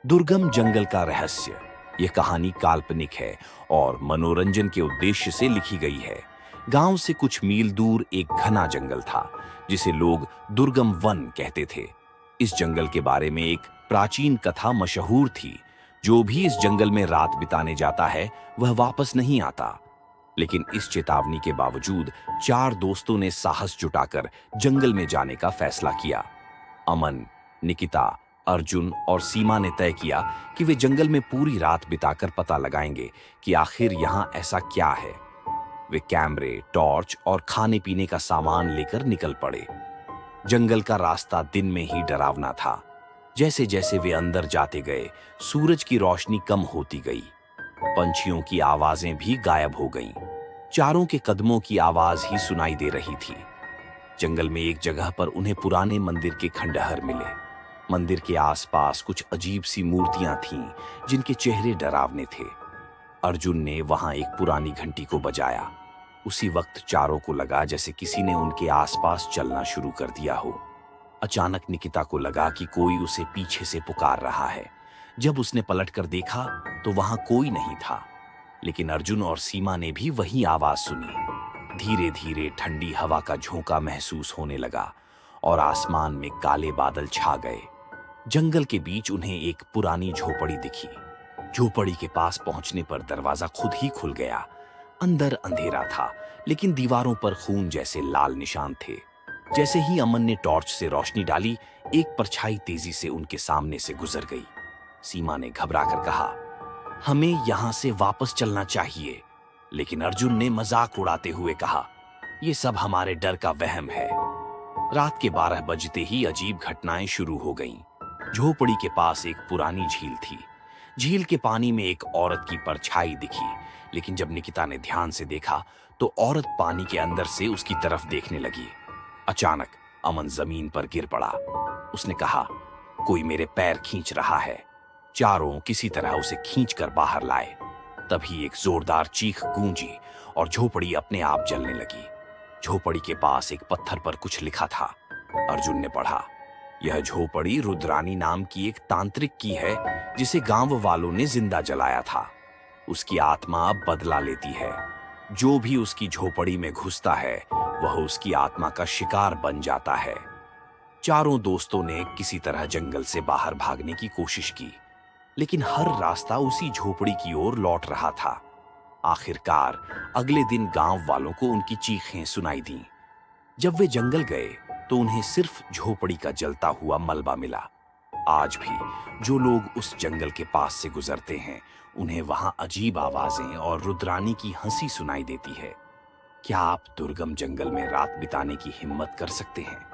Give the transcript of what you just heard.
दुर्गम जंगल का रहस्य। यह कहानी काल्पनिक है और मनोरंजन के उद्देश्य से लिखी गई है। गांव से कुछ मील दूर एक घना जंगल था जिसे लोग दुर्गम वन कहते थे। इस जंगल के बारे में एक प्राचीन कथा मशहूर थी। जो भी इस जंगल में रात बिताने जाता है वह वापस नहीं आता। लेकिन इस चेतावनी के बावजूद चार दोस्तों ने साहस जुटाकर जंगल में जाने का फैसला किया। अमन, निकिता, अर्जुन और सीमा ने तय किया कि वे जंगल में पूरी रात बिताकर पता लगाएंगे कि आखिर यहां ऐसा क्या है। वे कैमरे, टॉर्च और खाने पीने का सामान लेकर निकल पड़े। जंगल का रास्ता दिन में ही डरावना था। जैसे जैसे वे अंदर जाते गए, सूरज की रोशनी कम होती गई। पंछियों की आवाजें भी गायब हो गईं। चारों के कदमों की आवाज ही सुनाई दे रही थी। जंगल में एक जगह पर उन्हें पुराने मंदिर के खंडहर मिले। मंदिर के आसपास कुछ अजीब सी मूर्तियां थीं जिनके चेहरे डरावने थे। अर्जुन ने वहां एक पुरानी घंटी को बजाया। उसी वक्त चारों को लगा जैसे किसी ने उनके आसपास चलना शुरू कर दिया हो। अचानक निकिता को लगा कि कोई उसे पीछे से पुकार रहा है। जब उसने पलटकर देखा तो वहां कोई नहीं था, लेकिन अर्जुन और सीमा ने भी वही आवाज सुनी। धीरे धीरे ठंडी हवा का झोंका महसूस होने लगा और आसमान में काले बादल छा गए। जंगल के बीच उन्हें एक पुरानी झोपड़ी दिखी। झोपड़ी के पास पहुंचने पर दरवाजा खुद ही खुल गया। अंदर अंधेरा था, लेकिन दीवारों पर खून जैसे लाल निशान थे। जैसे ही अमन ने टॉर्च से रोशनी डाली, एक परछाई तेजी से उनके सामने से गुजर गई। सीमा ने घबराकर कहा, हमें यहां से वापस चलना चाहिए। लेकिन अर्जुन ने मजाक उड़ाते हुए कहा, यह सब हमारे डर का वहम है। रात के 12 बजते ही अजीब घटनाएं शुरू हो गईं। झोपड़ी के पास एक पुरानी झील थी। झील के पानी में एक औरत की परछाई दिखी, लेकिन जब निकिता ने ध्यान से देखा तो औरत पानी के अंदर से उसकी तरफ देखने लगी। अचानक अमन जमीन पर गिर पड़ा। उसने कहा, कोई मेरे पैर खींच रहा है। चारों किसी तरह उसे खींचकर बाहर लाए। तभी एक जोरदार चीख गूंजी और झोपड़ी अपने आप जलने लगी। झोपड़ी के पास एक पत्थर पर कुछ लिखा था। अर्जुन ने पढ़ा, यह झोपड़ी रुद्रानी नाम की एक तांत्रिक की है जिसे गांव वालों ने जिंदा जलाया था। उसकी आत्मा अब बदला लेती है। जो भी उसकी झोपड़ी में घुसता है वह उसकी आत्मा का शिकार बन जाता है। चारों दोस्तों ने किसी तरह जंगल से बाहर भागने की कोशिश की, लेकिन हर रास्ता उसी झोपड़ी की ओर लौट रहा था। आखिरकार अगले दिन गांव वालों को उनकी चीखें सुनाई दीं। जब वे जंगल गए तो उन्हें सिर्फ झोपड़ी का जलता हुआ मलबा मिला। आज भी जो लोग उस जंगल के पास से गुजरते हैं उन्हें वहां अजीब आवाजें और रुद्रानी की हंसी सुनाई देती है। क्या आप दुर्गम जंगल में रात बिताने की हिम्मत कर सकते हैं?